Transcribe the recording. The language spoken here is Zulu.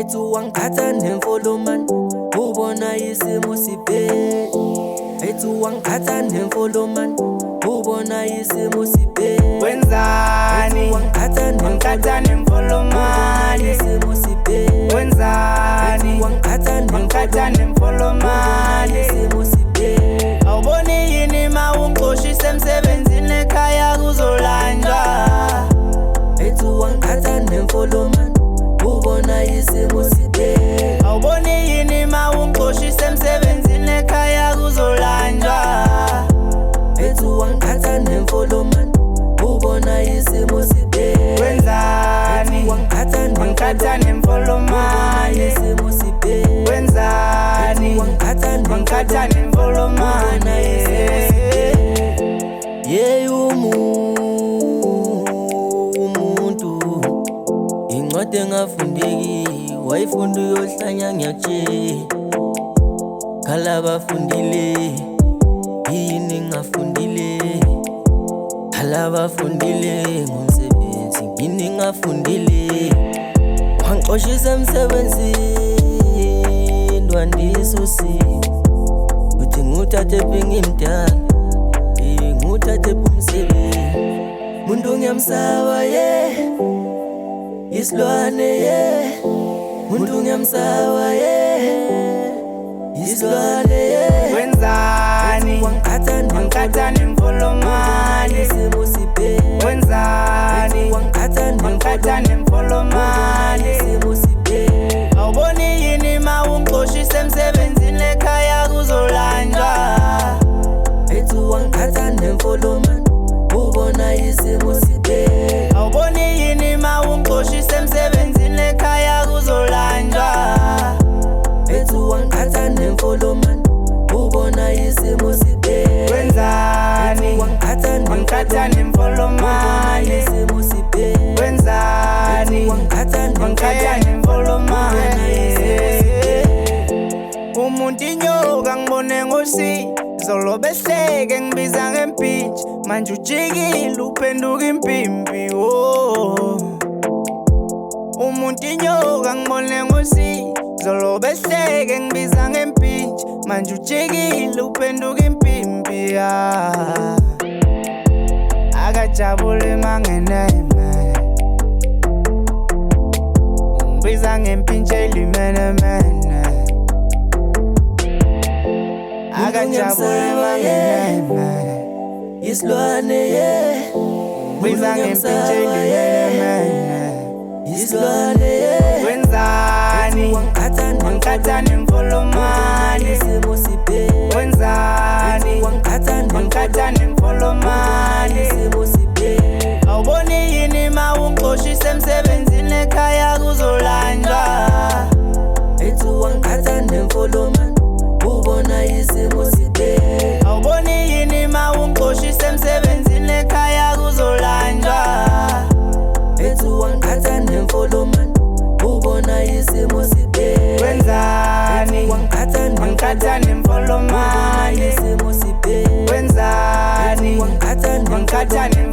Etu wangikhatha nemfoloman ubona isimo sibe. Etu wangikhatha nemfoloman ubona isimo sibe. Wenzani wangikhatha nemfoloman isimo sibe. Wenzani wangikhatha nemfoloman isimo sibe. Awuboni yini mawungiqoshise emsebenzini ekhaya kuzolanjwa. Etu wangikhatha nemfoloman ubona isimo sibe. Awuboni yini mawungiqoshise emsebenzini ekhaya kuzolanjwa. Etu wangikhatha nemfoloman ubona isimo sibe. Wenzani wangikhatha nemfoloman isimo sibe. Wenzani wangikhatha nemfoloman yeah umuntu incwadi engafundeki wayifunda uyohlanya ngiyakutshela khala bafundile yini ngafundile khala bafundile ngomsebenzi yini ngafundile wangixoshisa emsebenzini ndwandisa usizi uthi nguthathe ngimdala nguthathe umsebenzi muntu ngiyamsaba ye isilwane ye muntu ngiyamsaba ye isilwane ye. Wenzani wangikhatha nemfoloman isimo sibe. Wenzani wangikhatha nemfoloman isimo sibe. Awuboni yini mawungiqoshise emsebenzini ekhaya kuzolanjwa. Etu wangikhatha nemfoloman ubona isimo sibe. Awuboni yini mawungiqoshise emsebenzini ekhaya kuzolanjwa. Etu wangikhatha nemfoloman ubona isimo sibe. Wenzani wangikhatha nemfoloman isimo sibe. Wenzani wangikhatha nemfoloman umuntu inyoka ngibone ngosi zolo behleke ngibiza ngempintshi manje ujikile uphenduka impimpi umuntu inyoka ngibone ngosi zolo behleke ngibiza ngempintshi manje ujikile uphenduka impimpi akajabule mangeneme ngibiza ngempintshi elimenemene akajabule mangeneme isilwane ye ngibiza ngempintshi elimenemene isilwane ye. Wenzani wangikhatha nemfoloman isimo sibe. Wenzani wangikhatha nemfoloman isimo sibe. Awuboni yini mawungiqoshise emsebenzini ekhaya kuzolanjwa. Etu wangikhatha nemfoloman ubona isimo sibe. Awuboni yini mawungiqoshise emsebenzini ekhaya kuzolanjwa. Etu wangikhatha nemfoloman ubona isimo sibe. Wenzani wangikhatha nemfoloman isimo sibe. Wenzani wangikhatha nemfoloman